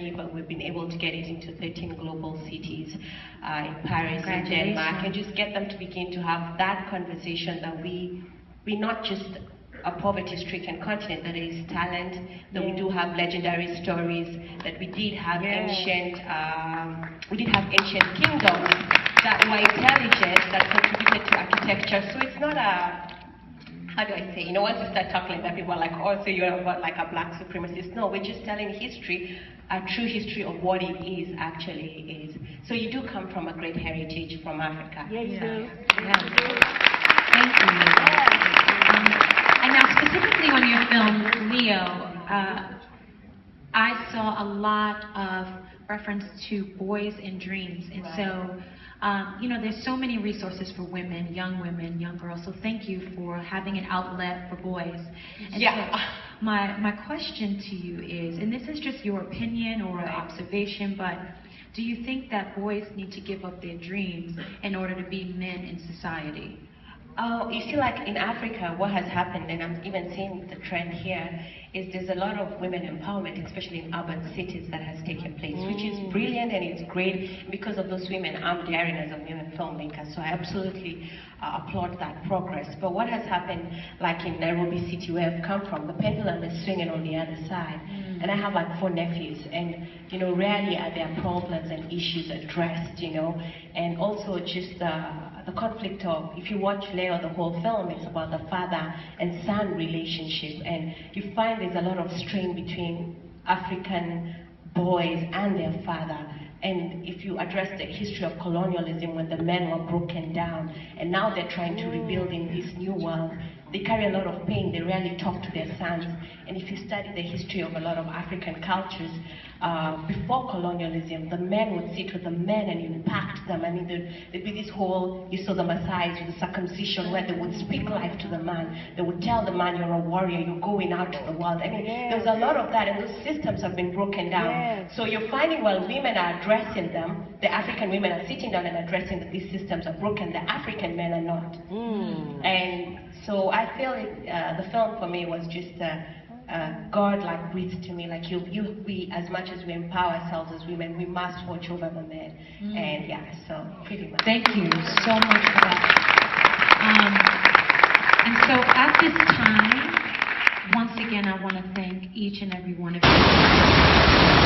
journey, but we've been able to get it into 13 global cities in Paris and Denmark, and just get them to begin to have that conversation that we're not just a poverty-stricken continent, that there is talent, that we do have legendary stories, that we did have ancient kingdoms that were intelligent, that contributed to architecture. So it's not a, how do I say, once you start talking like that, people are like, oh, so you're about like a black supremacist. No, we're just telling history, a true history of what it is, actually is. So you do come from a great heritage from Africa. Yeah, you do. Yeah. Thank you. And now specifically on your film, Leo, I saw a lot of reference to boys and dreams. And so, there's so many resources for women, young girls. So thank you for having an outlet for boys. And so my question to you is, and this is just your opinion or observation, but do you think that boys need to give up their dreams in order to be men in society? Oh, you see, like in Africa, what has happened, and I'm even seeing the trend here, is there's a lot of women empowerment, especially in urban cities, that has taken place, which is brilliant and it's great. Because of those women, I'm daring as a women filmmaker, so I absolutely applaud that progress. But what has happened, like in Nairobi City, where I've come from, the pendulum is swinging on the other side. And I have like 4 nephews, and rarely are their problems and issues addressed, and also just the conflict of, if you watch Leo, the whole film, it's about the father and son relationship, and you find there's a lot of strain between African boys and their father. And if you address the history of colonialism, when the men were broken down, and now they're trying to rebuild in this new world, they carry a lot of pain, they rarely talk to their sons. And if you study the history of a lot of African cultures, before colonialism, the men would sit with the men and impact them. I mean, there'd be this whole, you saw the Maasais with the circumcision, where they would speak life to the man. They would tell the man, you're a warrior, you're going out to the world. I mean, there's a lot of that, and those systems have been broken down. So you're finding while women are addressing them, the African women are sitting down and addressing that these systems are broken, the African men are not. And so I feel the film for me was just God like breathed to me, like we, as much as we empower ourselves as women, we must watch over the men. And so pretty much. Thank you so much for that. And so at this time, once again, I want to thank each and every one of you.